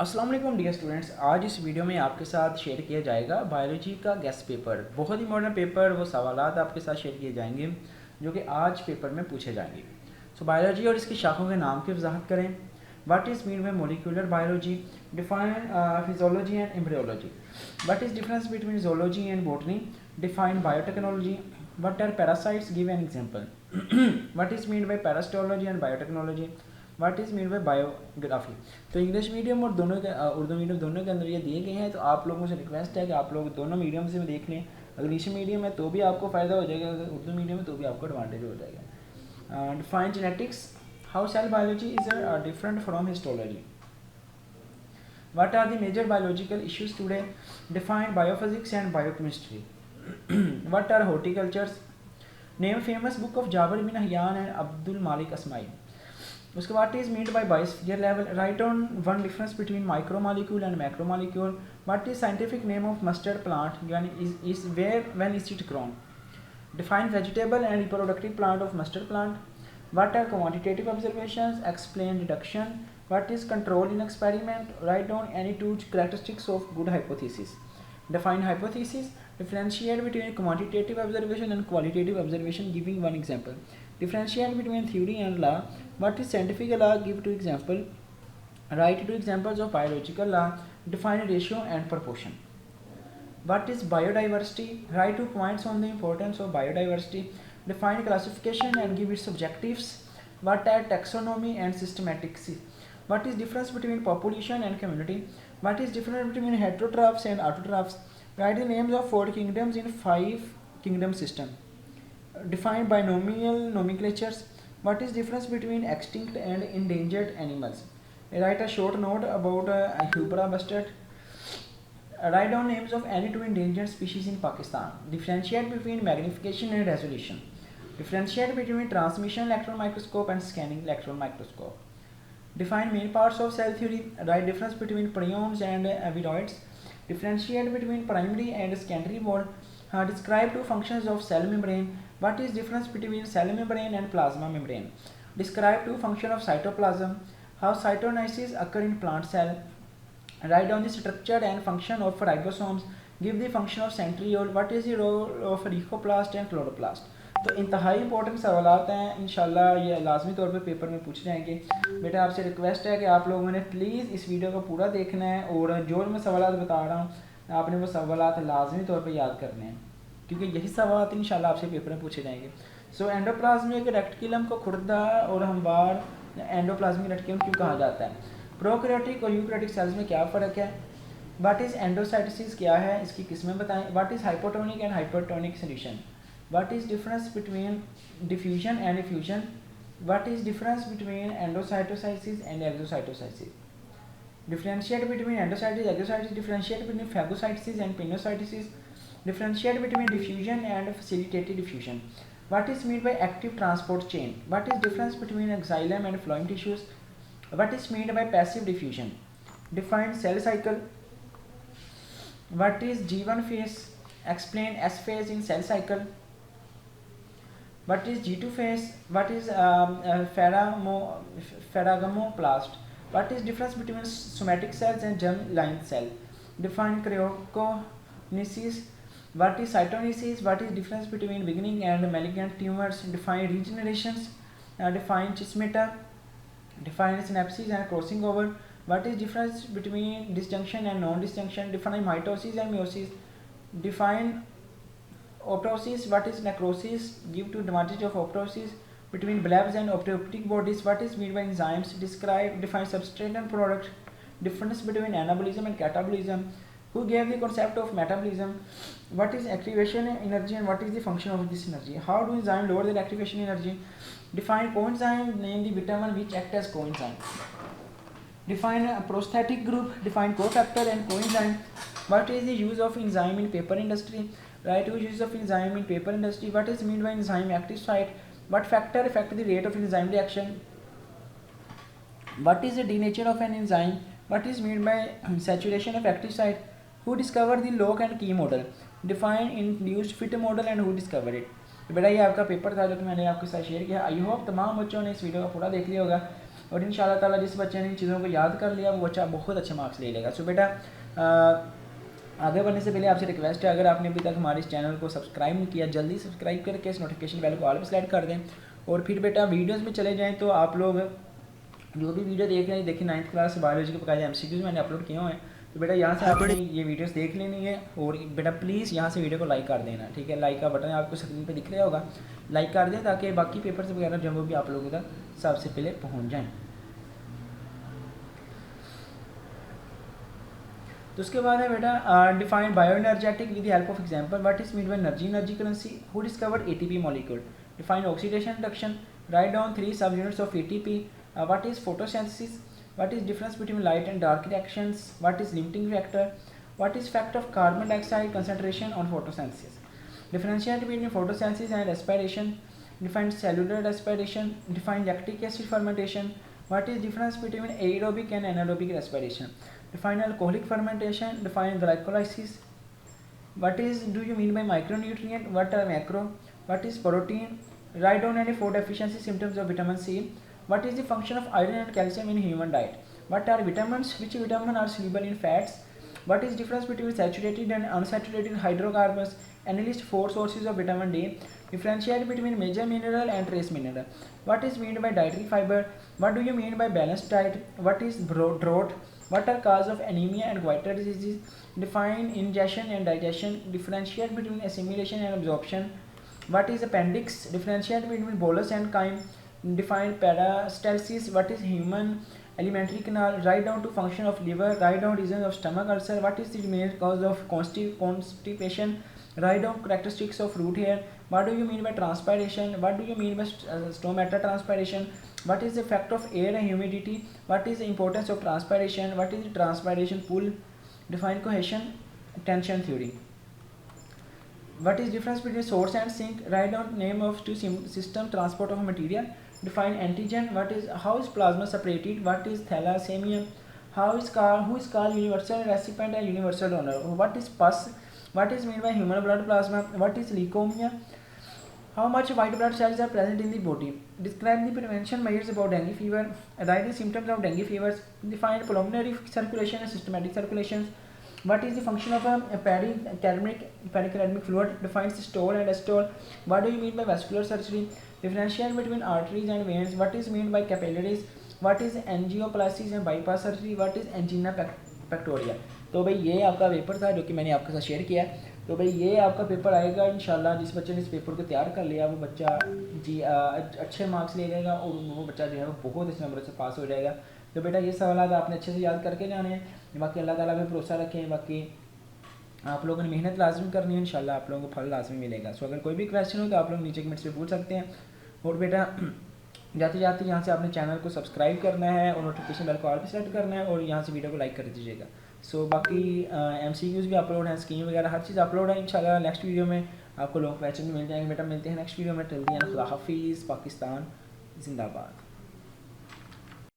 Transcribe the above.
अस्सलाम वालेकुम dear students, आज इस वीडियो में आपके साथ शेयर किया जाएगा बायोलॉजी का गेस्ट पेपर। बहुत ही मॉडर्न पेपर, वो सवालात आपके साथ शेयर किए जाएंगे जो कि आज पेपर में पूछे जाएंगे। सो बायोलॉजी और इसकी शाखों के नाम की वजाहत करें। What is mean by molecular biology, define physiology and embryology. What is difference between zoology and botany, define biotechnology. What are parasites, give an example. What is mean by parasitology and biotechnology. What is mean by biography. तो English medium और दोनों के Urdu medium दोनों के अंदर ये दिए गए हैं। तो आप लोगों से रिक्वेस्ट है कि आप लोग दोनों मीडियम से देख लें। अगर इंग्लिश मीडियम है तो भी आपको फ़ायदा हो जाएगा, अगर उर्दू मीडियम है तो भी आपको एडवांटेज हो जाएगा। Define genetics, how cell biology is different from histology. What are the major biological issues today? Define biophysics and biochemistry. What are horticultures? Name famous book of Jabir bin Hayyan and Abdul Malik Asma'i. उसके बाद is meet by biosphere level, right on one difference between micromolecule and macromolecule. What is scientific name of mustard plant, when is it grown. Define vegetable and reproductive plant of mustard plant. What are quantitative observations, explain deduction. What is control in experiment, write down any two characteristics of good hypothesis. Define hypothesis, differentiate between quantitative observation and qualitative observation, giving one example. Differentiate between theory and law. What is scientific law, give two example. Write two examples of biological law. Define ratio and proportion. What is biodiversity? Write 2 points on the importance of biodiversity. Define classification and give its objectives. What are taxonomy and systematics? What is difference between population and community? What is difference between heterotrophs and autotrophs? Write the names of 4 kingdoms in 5 kingdom system. Define binomial nomenclatures. What is difference between extinct and endangered animals? Write a short note about Hubra bustard. Write down names of any 2 endangered species in Pakistan. Differentiate between magnification and resolution. Differentiate between transmission electron microscope and scanning electron microscope. Define main parts of cell theory. Write difference between prions and aviroids. Differentiate between primary and secondary wall. Describe 2 functions of cell membrane. What is difference between cell membrane and plasma membrane? Describe 2 functions of cytoplasm. How cytokinesis occur in plant cell. Write down the structure and function of ribosomes. Give the function of centriole. What is the role of leucoplast and chloroplast? तो इंतहाई important सवालात हैं, इंशाल्लाह ये लाजमी तौर पे paper में पूछ जाएंगे। बेटा आपसे रिक्वेस्ट है कि आप लोगों ने प्लीज़ इस वीडियो को पूरा देखना है और जो मैं सवालात बता रहा हूँ आपने वो सवालात लाजमी तौर पे याद करने हैं, क्योंकि यही सवालात इंशाल्लाह आपसे पेपर में पूछे जाएंगे। सो एंडोप्लाज्मिक रेटिकुलम को खुर्दा और हमवार एंडोप्लाज्मिक रेटिकुलम क्यों कहा जाता है। प्रोकैरियोटिक और यूकैरियोटिक सेल्स में क्या फ़र्क है। व्हाट इज़ एंडोसाइटोसिस क्या है, इसकी किस्में बताएं। What is hypotonic and hypertonic solution. What is difference between diffusion and effusion? What is difference between endocytosis and exocytosis? Differentiate between endocytosis, exocytosis. Differentiate between phagocytosis and pinocytosis. Differentiate between diffusion and facilitated diffusion. What is meant by active transport chain? What is difference between xylem and phloem tissues? What is meant by passive diffusion? Define cell cycle. What is G1 phase? Explain S phase in cell cycle. What is G2 phase? What is pherogamoplast? What is difference between somatic cells and germ-line cell? Define cryognesis. What is cytonesis? What is difference between beginning and malignant tumors? Define regenerations. Define schismata. Define synapses and crossing over. What is difference between disjunction and non-disjunction? Define mitosis and meiosis. Define optosis. What is necrosis? Give 2 advantage of optosis. Between blebs and optic bodies. What is meant by enzymes? Define substrate and product. Difference between anabolism and catabolism. Who gave the concept of metabolism? What is activation energy and what is the function of this energy? How do enzyme lower their activation energy? Define coenzyme. Name the vitamin which act as coenzyme. Define a prosthetic group. Define cofactor and coenzyme. What is the use of enzyme in paper industry? Right, use of enzyme in paper industry. What is meant by enzyme active site? What factor affect the rate of enzyme reaction? What is the denature of an enzyme? What is meant by saturation of active site? Who discovered the lock and key model? Define induced fit model and who discovered it? तो बेटा ये आपका paper था जो कि मैंने आपके साथ शेयर किया। आई होप तमाम बच्चों ने इस वीडियो को पूरा देख लिया होगा। और इंशाल्लाह ताला जिस बच्चे ने इन चीज़ों को याद कर लिया वो बच्चा बहुत अच्छे मार्क्स ले लेगा। सो बेटा आगे बढ़ने से पहले आपसे रिक्वेस्ट है, अगर आपने अभी तक हमारे इस चैनल को सब्सक्राइब नहीं किया, जल्दी सब्सक्राइब करके इस नोटिफिकेशन बेल को ऑल पे सेलेक्ट कर दें। और फिर बेटा वीडियोज़ में चले जाएँ तो आप लोग जो भी वीडियो देख रहे हैं, देखिए 9th क्लास बायोलॉजी के बकायदा MCQs मैंने अपलोड किए हुए हैं, तो बेटा यहाँ से आपने ये वीडियोस देख लेनी है। और बेटा प्लीज़ यहाँ से वीडियो को लाइक कर देना, ठीक है। लाइक का बटन आपको स्क्रीन पे दिख रहा होगा, लाइक कर दें ताकि बाकी पेपर्स वगैरह जब वो भी आप लोगों तक सबसे पहले पहुँच जाएँ। तो उसके बाद है बेटा define bio energetic with the help of example. What is mean by energy currency, who discovered ATP molecule. Define oxidation reduction, write down 3 सब units of ATP। What is photosynthesis, what is difference between light and dark reactions, what is limiting factor, what is fact of carbon dioxide concentration on photosynthesis. Differentiate between photosynthesis and respiration. Define cellular respiration. Define lactic acid fermentation. What is difference between aerobic and anaerobic respiration. Define alcoholic fermentation. Define glycolysis. What is do you mean by micronutrient? What are macro? What is protein? Write down any 4 deficiency symptoms of vitamin C. What is the function of iron and calcium in human diet? What are vitamins? Which vitamins are soluble in fats? What is difference between saturated and unsaturated hydrocarbons? And list 4 sources of vitamin D. Differentiate between major mineral and trace mineral. What is meant by dietary fiber? What do you mean by balanced diet? What is drought? What are cause of anemia and goiter disease? Define ingestion and digestion. Differentiate between assimilation and absorption. What is appendix? Differentiate between bolus and chyme. Define peristalsis. What is human alimentary canal? Write down to function of liver. Write down reasons of stomach ulcer. What is the main cause of constipation? Write down characteristics of root hair. What do you mean by transpiration? What do you mean by stomata transpiration? What is the effect of air and humidity? What is the importance of transpiration? What is the transpiration pool? Define cohesion, tension theory. What is difference between source and sink? Write down name of two system transport of material. Define antigen. How is plasma separated? What is thalassemia? Who is called universal recipient and universal donor? What is pus? What is meant by human blood plasma? What is leukemia? How much white blood cells are present in the body? Describe the prevention measures about dengue fever. Write the symptoms of dengue fevers. Define pulmonary circulation and systematic circulation. What is the function of a pericardamic fluid? Define systole and diastole. What do you mean by vascular surgery? Differentiate between arteries and veins. What is meant by capillaries? What is angioplasty and bypass surgery? What is angina pectoris? तो भाई ये आपका paper था जो कि मैंने आपके साथ शेयर किया। तो भाई ये आपका पेपर आएगा इंशाल्लाह। जिस बच्चे ने इस पेपर को तैयार कर लिया वो बच्चा जी अच्छे मार्क्स ले लेगा और वो बच्चा जो है वो बहुत अच्छे नंबर से पास हो जाएगा। तो बेटा ये सवाल आपने अच्छे से याद करके जाने हैं। बाकी अल्लाह ताला पे भरोसा रखें, बाकी आप लोगों ने मेहनत लाजमी करनी है, इंशाल्लाह आप लोगों को फल लाजमी मिलेगा। सो अगर कोई भी क्वेश्चन हो तो आप लोग नीचे कमेंट्स में पूछ सकते हैं। और बेटा जाते जाते यहाँ से आपने चैनल को सब्सक्राइब करना है और नोटिफिकेशन बेल को ऑल पे सेलेक्ट करना है और यहाँ से वीडियो को लाइक कर दीजिएगा। सो बाकी MCQs भी अपलोड हैं, स्कीम वगैरह हर चीज़ अपलोड है। इंशाल्लाह नेक्स्ट वीडियो में आपको लॉन्ग क्वेश्चन मिल जाएंगे। बेटा मिलते हैं नेक्स्ट वीडियो में। टिल देन खुदा हाफिज़। पाकिस्तान जिंदाबाद।